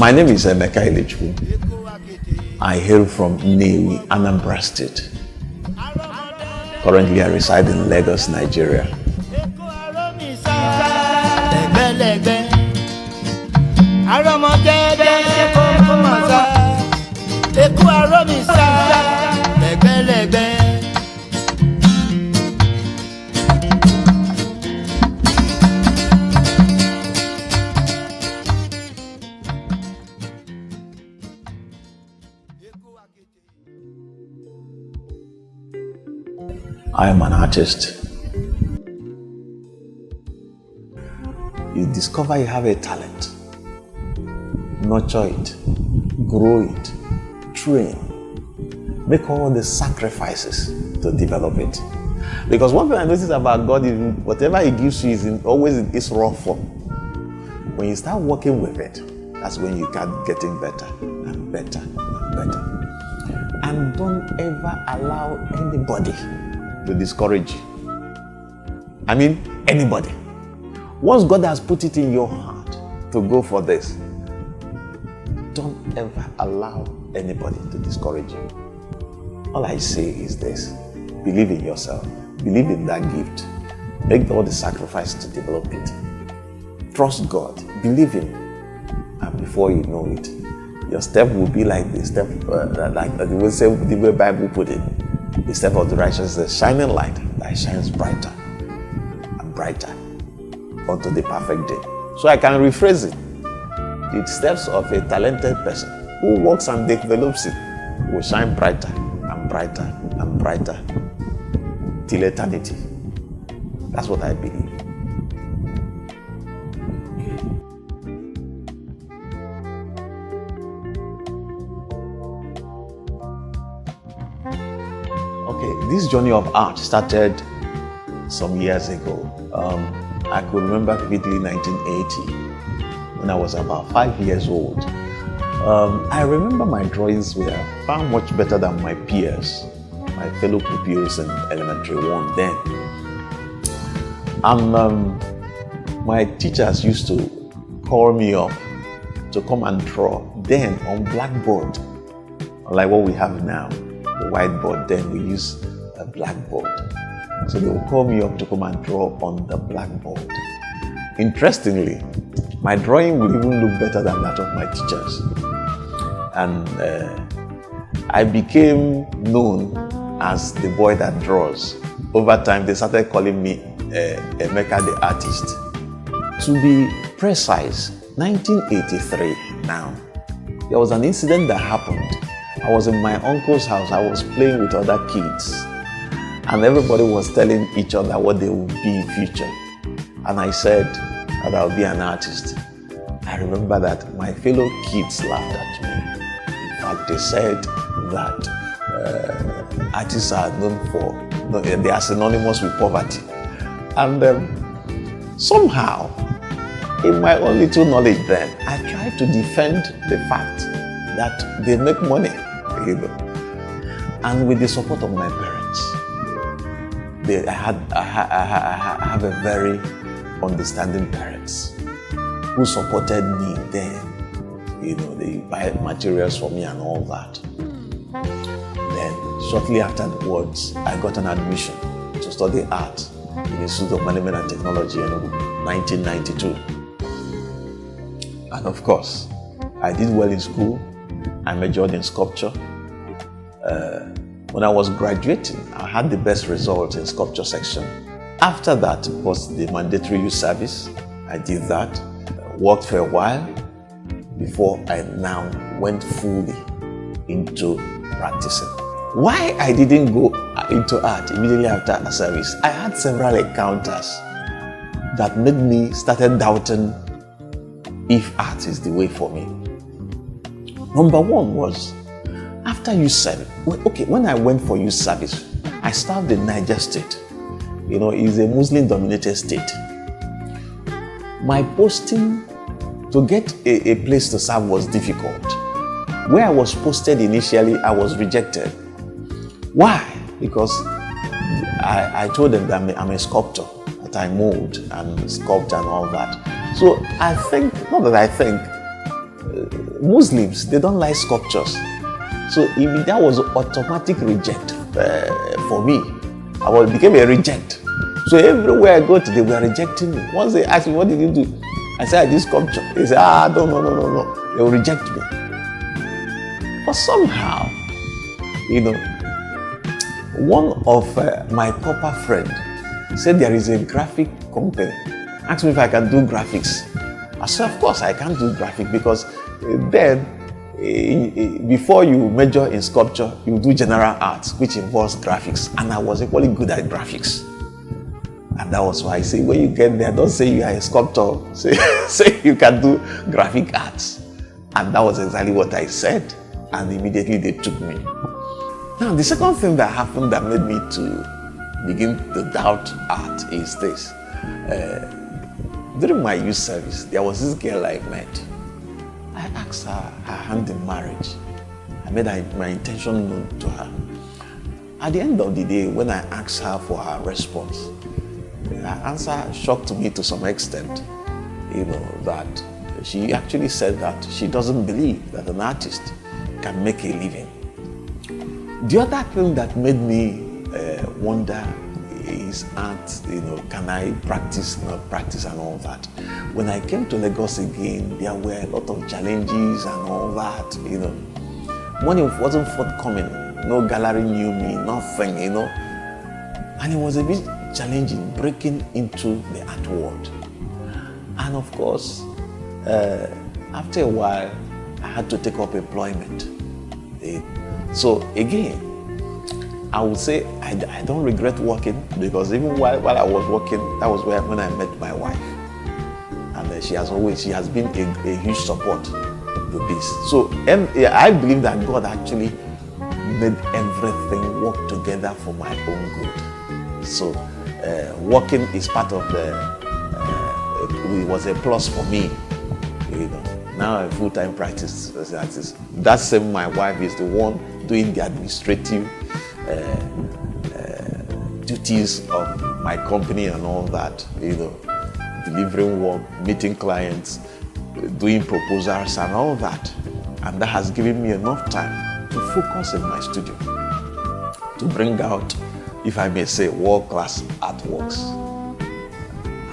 My name is Emeka Ilechukwu. I hail from Nnewi, Anambra State. Currently, I reside in Lagos, Nigeria. I am an artist. You discover you have a talent. Nurture it, grow it, train, make all the sacrifices to develop it. Because one thing I notice about God is whatever He gives you is always in its raw form. When you start working with it, that's when you start getting better and better and better. And don't ever allow anybody to discourage you. I mean, anybody. Once God has put it in your heart to go for this, don't ever allow anybody to discourage you. All I say is this: believe in yourself, believe in that gift, make all the sacrifice to develop it. Trust God, believe Him, and before you know it, your step will be like the step, like the way Bible put it. The step of the righteous is a shining light that shines brighter and brighter unto the perfect day. So I can rephrase it. The steps of a talented person who works and develops it will shine brighter and brighter and brighter till eternity. That's what I believe. Okay, this journey of art started some years ago. I could remember vividly 1980 when I was about 5 years old. I remember my drawings were far much better than my peers, my fellow pupils in elementary one then. And my teachers used to call me up to come and draw then on blackboard, like what we have now. The whiteboard, then we use a blackboard. So they would call me up to come and draw on the blackboard. Interestingly, my drawing would even look better than that of my teachers. And I became known as the boy that draws. Over time, they started calling me Emeka the artist. To be precise, 1983 now, there was an incident that happened. I was in my uncle's house. I was playing with other kids, and everybody was telling each other what they would be in future. And I said that I'll be an artist. I remember that my fellow kids laughed at me. In fact, they said that artists are known for, they are synonymous with poverty. And somehow, in my own little knowledge then, I tried to defend the fact that they make money. And with the support of my parents, I have a very understanding parents who supported me then. They buy materials for me and all that. Then shortly afterwards, I got an admission to study art in the Institute of Management and Technology in 1992. And of course, I did well in school. I majored in sculpture. When I was graduating, I had the best result in sculpture section. After that was the mandatory youth service. I did that, worked for a while before I now went fully into practicing. Why I didn't go into art immediately after a service? I had several encounters that made me started doubting if art is the way for me. Number one was, after youth service, when I went for youth service, I served in Niger State. It's a Muslim-dominated state. My posting to get a place to serve was difficult. Where I was posted initially, I was rejected. Why? Because I told them that I'm a sculptor, that I mold and sculpt and all that. So I think, not that I think, Muslims, they don't like sculptures. So that was automatic reject for me. I became a reject. So everywhere I go to, they were rejecting me. Once they asked me, what did you do? I said, I did sculpture. They said, no. They will reject me. But somehow, one of my copper friend said there is a graphic company. Asked me if I can do graphics. I said, of course I can do graphic, because then before you major in sculpture, you do general arts, which involves graphics. And I was equally good at graphics. And that was why I say, when you get there, don't say you are a sculptor. Say you can do graphic arts. And that was exactly what I said. And immediately they took me. Now, the second thing that happened that made me to begin to doubt art is this. During my youth service, there was this girl I met. I asked her hand in marriage. I made my intention known to her. At the end of the day, when I asked her for her response, her answer shocked me to some extent. That she actually said that she doesn't believe that an artist can make a living. The other thing that made me wonder is art, can I practice, not practice and all that. When I came to Lagos again, there were a lot of challenges and all that, Money wasn't forthcoming, no gallery knew me, nothing, And it was a bit challenging breaking into the art world. And of course, after a while, I had to take up employment. So again, I would say I don't regret working, because even while I was working, that was when I met my wife. And she has been a huge support to this. So I believe that God actually made everything work together for my own good. So working is part of it was a plus for me. Now a full-time practice as an artist. That same my wife is the one doing the administrative duties of my company and all that, delivering work, meeting clients, doing proposals and all that. And that has given me enough time to focus in my studio, to bring out, if I may say, world-class artworks.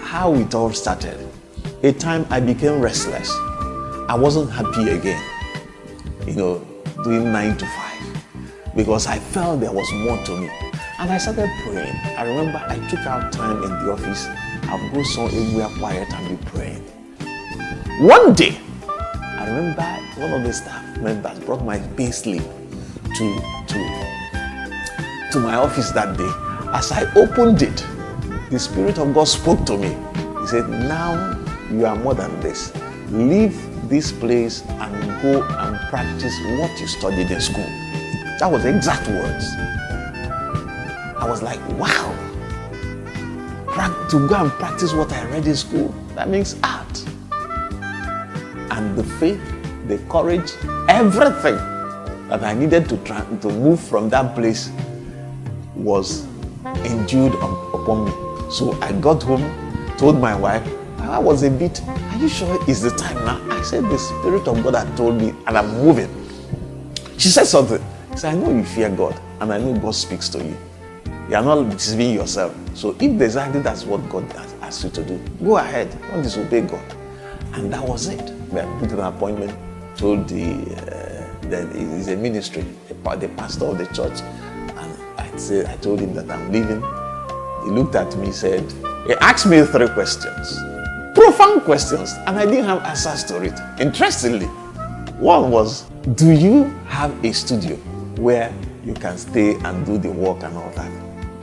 How it all started. A time I became restless. I wasn't happy again, doing 9 to 5, because I felt there was more to me. And I started praying. I remember I took out time in the office. I would go somewhere quiet and be praying. One day, I remember one of the staff members brought my pay slip to my office that day. As I opened it, the Spirit of God spoke to me. He said, now you are more than this. Leave this place and go and practice what you studied in school. That was the exact words. I was like, wow. To go and practice what I read in school, that means art. And the faith, the courage, everything that I needed to move from that place was endued upon me. So I got home, told my wife, I was a bit, are you sure it's the time now? I said, the Spirit of God had told me and I'm moving. She said something. She said, I know you fear God and I know God speaks to you. You are not deceiving yourself. So if exactly that's what God has asked you to do, go ahead, don't disobey God. And that was it. We had put an appointment, told that it's a ministry, the pastor of the church. And I told him that I'm leaving. He looked at me, he asked me 3 questions. Profound questions, and I didn't have answers to it. Interestingly, one was, do you have a studio where you can stay and do the work and all that?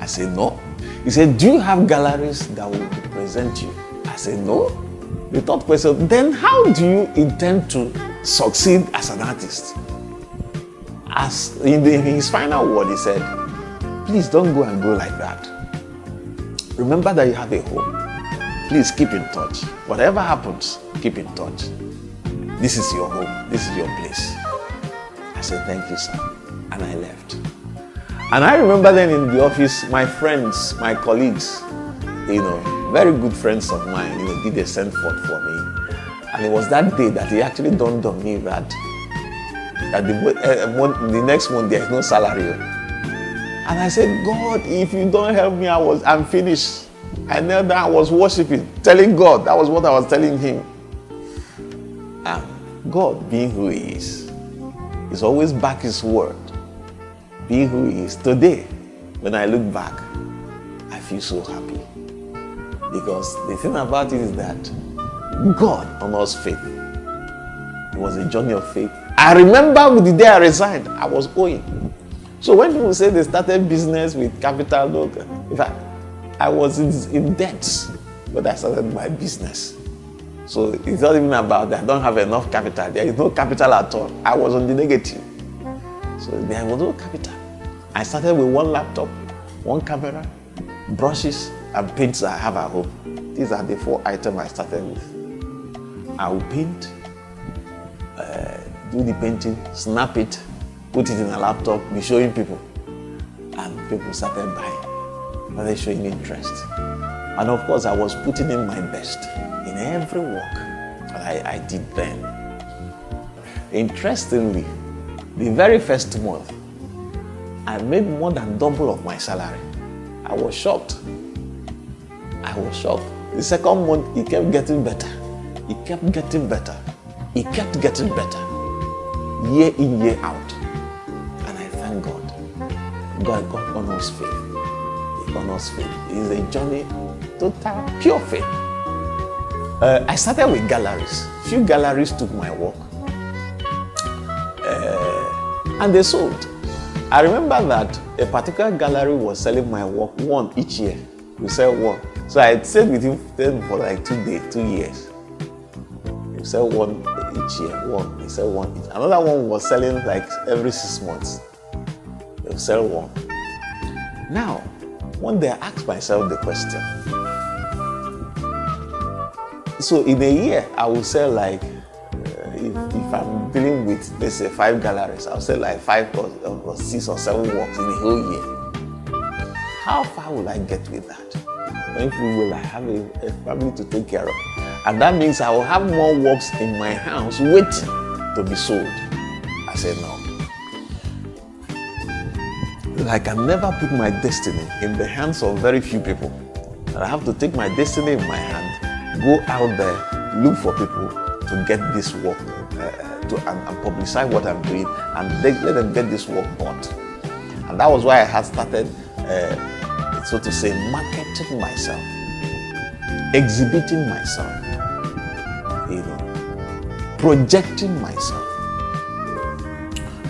I said, no. He said, do you have galleries that will represent you? I said, no. The third question, then how do you intend to succeed as an artist? As in his final word, he said, please don't go like that. Remember that you have a home. Please keep in touch. Whatever happens, keep in touch. This is your home. This is your place. I said, thank you, sir. And I left. And I remember then in the office, my friends, my colleagues, very good friends of mine, did a send forth for me. And it was that day that it actually dawned on me that the next month there is no salary. And I said, God, if you don't help me, I'm finished. I knelt down, I was worshiping, telling God. That was what I was telling him. And God, being who he is always back his word. Being who he is. Today, when I look back, I feel so happy. Because the thing about it is that God honors faith. It was a journey of faith. I remember the day I resigned, I was owing. So when people say they started business with capital, look, in fact, I was in debts when I started my business. So it's not even about that I don't have enough capital. There is no capital at all. I was on the negative. So there was no capital. I started with one laptop, one camera, brushes, and paints I have at home. These are the 4 items I started with. I will paint, do the painting, snap it, put it in a laptop, be showing people. And people started buying, started showing interest. And of course, I was putting in my best in every work that I did then. Interestingly, the very first month, I made more than double of my salary. I was shocked. The second month, it kept getting better. It kept getting better. It kept getting better. Year in, year out. And I thank God. God honors faith. He honors faith. It is a journey, total, pure faith. I started with galleries. Few galleries took my work. And they sold. I remember that a particular gallery was selling my work one each year. We sell one. So I stayed with him for like 2 years. We sell one each year. One. He sell one each. Another one was selling like every 6 months. They'll sell one. Now, one day I asked myself the question. So in a year, I will sell like, if I'm dealing with, let's say, 5 galleries, I'll sell like 5 or 6 or 7 works in a whole year. How far will I get with that? When will I have a family to take care of? And that means I will have more works in my house waiting to be sold. I said no. I can never put my destiny in the hands of very few people. I have to take my destiny in my hand, go out there, look for people to get this work, and publicize what I'm doing, and let them get this work bought. And that was why I had started, so to say, marketing myself, exhibiting myself, projecting myself.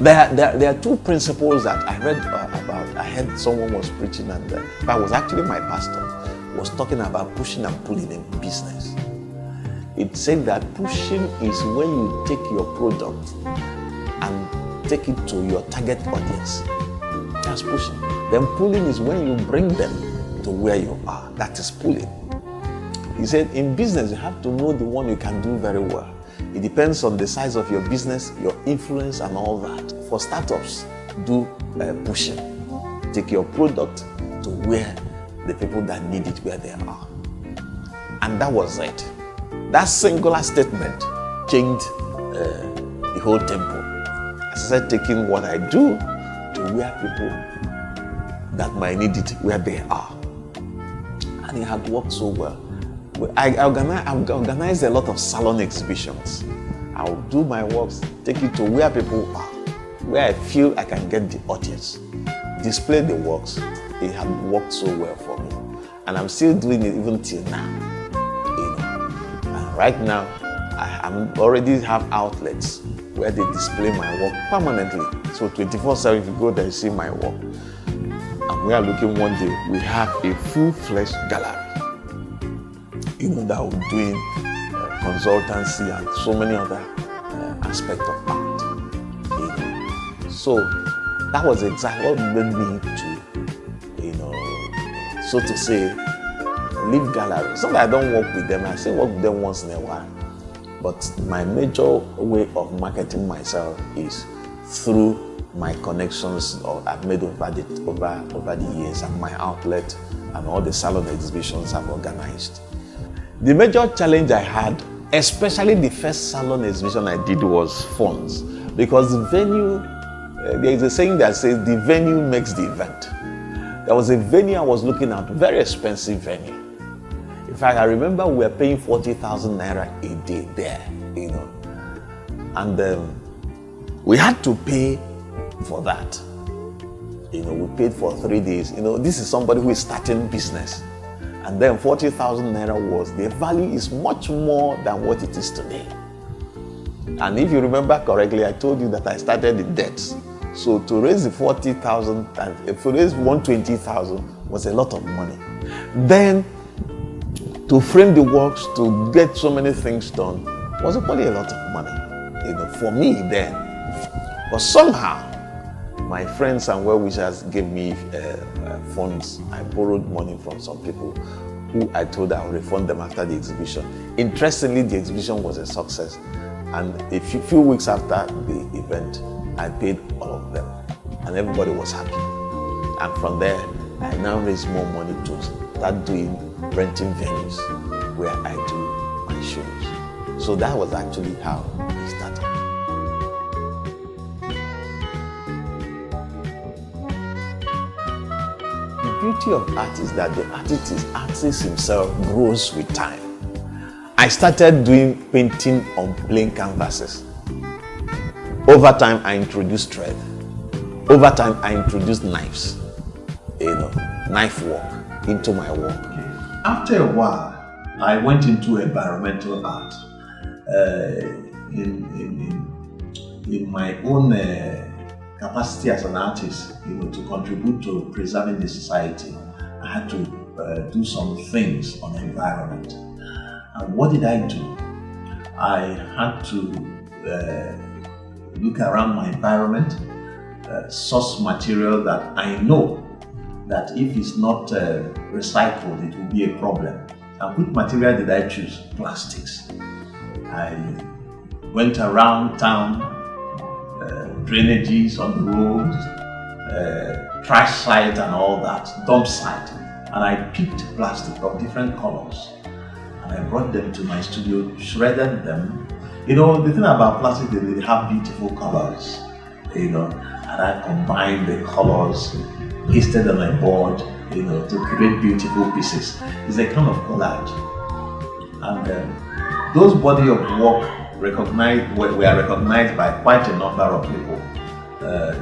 There are 2 principles that I read about. I heard someone was preaching, and that was actually my pastor, was talking about pushing and pulling in business. It said that pushing is when you take your product and take it to your target audience. That's pushing. Then pulling is when you bring them to where you are. That is pulling. He said in business, you have to know the one you can do very well. It depends on the size of your business, your influence, and all that. For startups, do pushing. Take your product to where the people that need it, where they are. And that was it. That singular statement changed the whole tempo. I started taking what I do to where people that might need it, where they are. And it had worked so well. I organized a lot of salon exhibitions. I'll do my works, take it to where people are, where I feel I can get the audience. Display the works. It had worked so well for me. And I'm still doing it even till now. And right now, I already have outlets where they display my work permanently. So 24/7, if you go there, you see my work. And we are looking one day, we have a full-fledged gallery. That we're doing consultancy and so many other aspects of art. So that was exactly what made me to, so to say, leave galleries. Not that I don't work with them, I still work with them once in a while. But my major way of marketing myself is through my connections I've made over the years, and my outlet and all the salon exhibitions I've organized. The major challenge I had Especially the first salon exhibition I did was funds, because the venue, there is a saying that says the venue makes the event. There was a venue I was looking at, very expensive venue. In fact, I remember we were paying 40,000 naira a day there, and we had to pay for that. We paid for 3 days. This is somebody who is starting business. And then 40,000 naira was, the value is much more than what it is today. And if you remember correctly, I told you that I started in debts. So to raise the 40,000, and to raise 120,000 was a lot of money. Then to frame the works, to get so many things done, was equally a lot of money, for me then. But somehow, my friends and well-wishers gave me funds. I borrowed money from some people who I told I would refund them after the exhibition. Interestingly, the exhibition was a success. And a few weeks after the event, I paid all of them. And everybody was happy. And from there, I now raise more money to start renting venues where I do my shows. So that was actually how it started. The beauty of art is that the artist himself grows with time. I started doing painting on plain canvases. Over time, I introduced thread. Over time, I introduced knives, knife work into my work. After a while, I went into environmental art. In my own capacity as an artist, to contribute to preserving the society, I had to do some things on the environment. And what did I do? I had to look around my environment, source material that I know that if it's not recycled, it will be a problem. And which material did I choose? Plastics. I went around town, drainages on the road, trash site and all that, dump site. And I picked plastic of different colors. And I brought them to my studio, shredded them. The thing about plastic, they have beautiful colors, and I combined the colors, pasted on my board, to create beautiful pieces. It's a kind of collage. And those body of work were recognized by quite a number of people.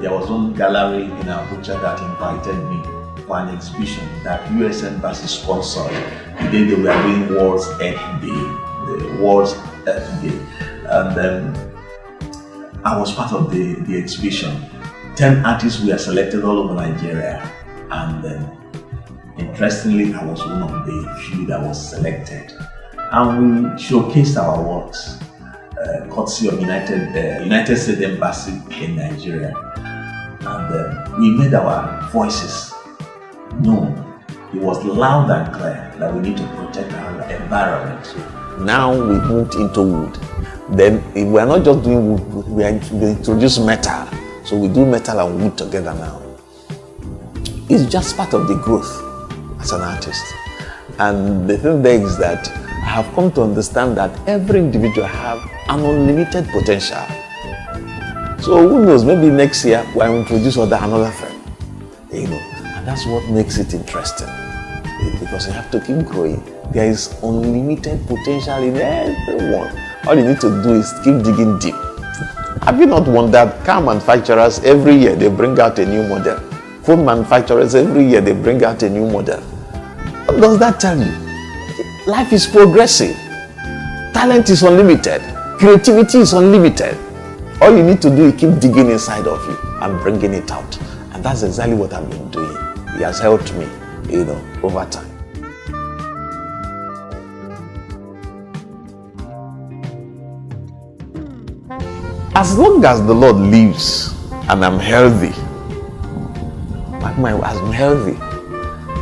There was one gallery in Abuja that invited me for an exhibition that US Embassy sponsored the day they were doing World Earth Day, the World Earth Day. And I was part of the exhibition. 10 artists were selected all over Nigeria. And interestingly, I was one of the few that was selected. And we showcased our works, courtesy of United States Embassy in Nigeria. And we made our voices known. It was loud and clear that we need to protect our environment. Now we moved into wood. Then we are not just doing wood, we introduce metal. So we do metal and wood together now. It's just part of the growth as an artist. And the thing there is that I have come to understand that every individual have an unlimited potential. So who knows, maybe next year we'll introduce another thing. And that's what makes it interesting. Because you have to keep growing. There is unlimited potential in everyone. All you need to do is keep digging deep. Have you not wondered, car manufacturers, every year they bring out a new model. Phone manufacturers, every year they bring out a new model. What does that tell you? Life is progressive. Talent is unlimited. Creativity is unlimited. All you need to do is keep digging inside of you and bringing it out. And that's exactly what I've been doing. It has helped me, over time. As long as the Lord lives and I'm healthy, I'm healthy,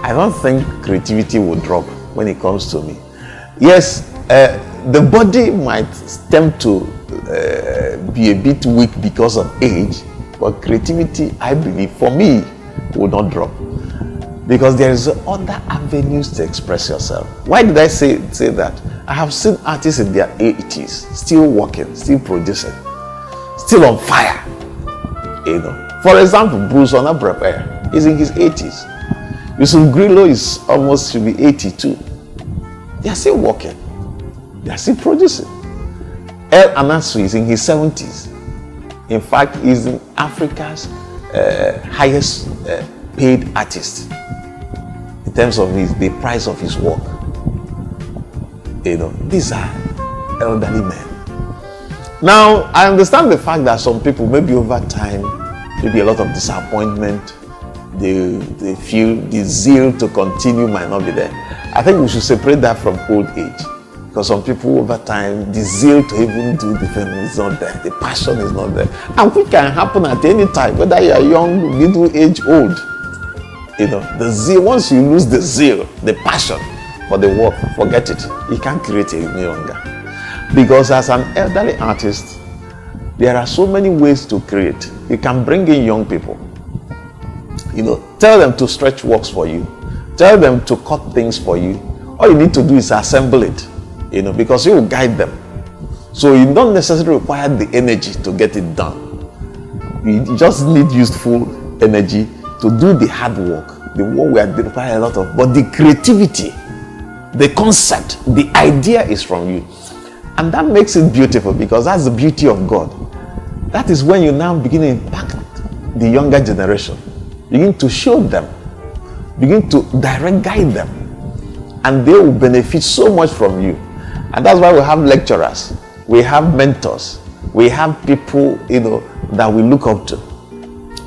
I don't think creativity will drop when it comes to me. Yes, the body might tend to be a bit weak because of age, but creativity, I believe, for me, will not drop. Because there is other avenues to express yourself. Why did I say that? I have seen artists in their 80s still working, still producing, still on fire. You know, for example, Bruce Onabrapaya is in his 80s. Yusuf Grillo should be 82. They are still working. They are still producing. El Anasu is in his 70s. In fact, he's in Africa's highest paid artist in terms of the price of his work. You know, these are elderly men. Now, I understand the fact that some people, maybe over time, maybe a lot of disappointment, they feel the zeal to continue might not be there. I think we should separate that from old age. Because some people over time, the zeal to even do the thing is not there. The passion is not there. And which can happen at any time, whether you are young, middle age, old. You know, the zeal, once you lose the zeal, the passion for the work, forget it. You can't create it any longer. Because as an elderly artist, there are so many ways to create. You can bring in young people. You know, tell them to stretch works for you. Tell them to cut things for you. All you need to do is assemble it. You know, because you will guide them. So you don't necessarily require the energy to get it done. You just need useful energy to do the hard work. The work we require a lot of. But the creativity, the concept, the idea is from you. And that makes it beautiful, because that's the beauty of God. That is when you now begin to impact the younger generation. Begin to show them. Begin to direct, guide them. And they will benefit so much from you. And that's why we have lecturers, we have mentors, we have people, you know, that we look up to,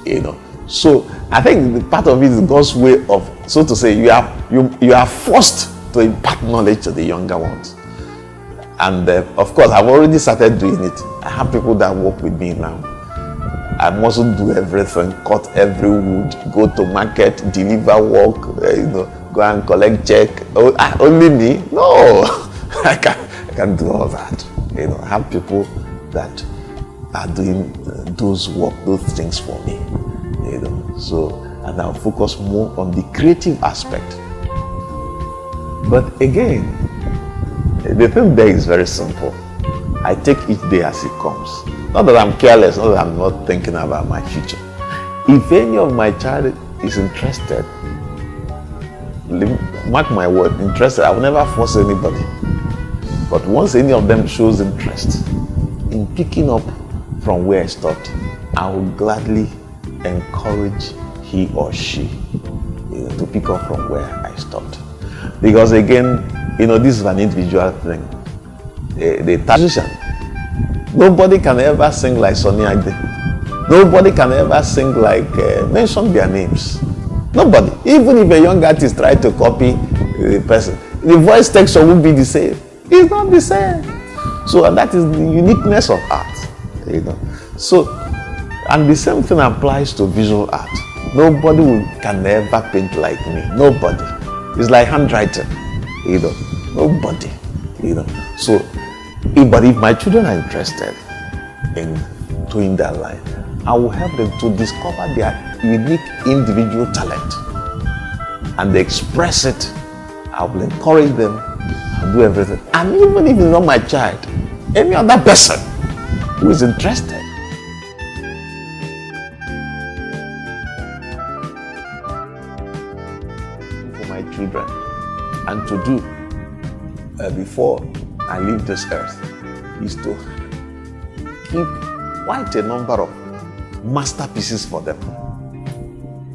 you know. So I think the part of it is God's way of, so to say, you are forced to impart knowledge to the younger ones. And of course, I've already started doing it. I have people that work with me now. I must do everything, cut every wood, go to market, deliver work, you know, go and collect check. Oh, only me? No. I can do all that. You know, I have people that are doing those things for me. You know, so, and I'll focus more on the creative aspect. But again, the thing there is very simple. I take each day as it comes. Not that I'm careless, not that I'm not thinking about my future. If any of my child is interested, mark my word, interested, I will never force anybody. But once any of them shows interest in picking up from where I stopped, I will gladly encourage he or she, you know, to pick up from where I stopped. Because again, you know, this is an individual thing. The musician, nobody can ever sing like Sonny Agde. Nobody can ever sing like, mention their names. Nobody. Even if a young artist tries to copy the person, the voice texture will be the same. It's not the same. So, and that is the uniqueness of art, you know. So, and the same thing applies to visual art. Nobody can ever paint like me. Nobody. It's like handwriting, you know. Nobody, you know. So, but if my children are interested in doing that line, I will help them to discover their unique individual talent and they express it. I will encourage them and do everything. And even if it's not my child, any other person who is interested. For my children and to do before I leave this earth is to keep quite a number of masterpieces for them.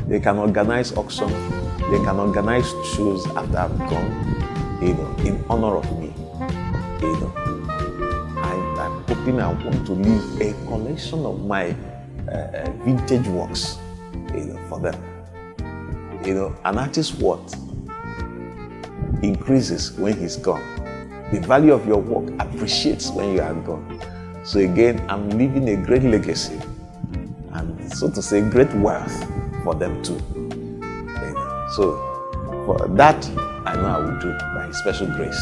They can organize auction, they can organize shows after I've gone, you know, in honor of me. You know, I'm hoping I want to leave a collection of my vintage works, you know, for them. You know, an artist's worth increases when he's gone. The value of your work appreciates when you are gone. So again, I'm leaving a great legacy and, so to say, great wealth for them too. You know? So for that, I know I will do by His special grace.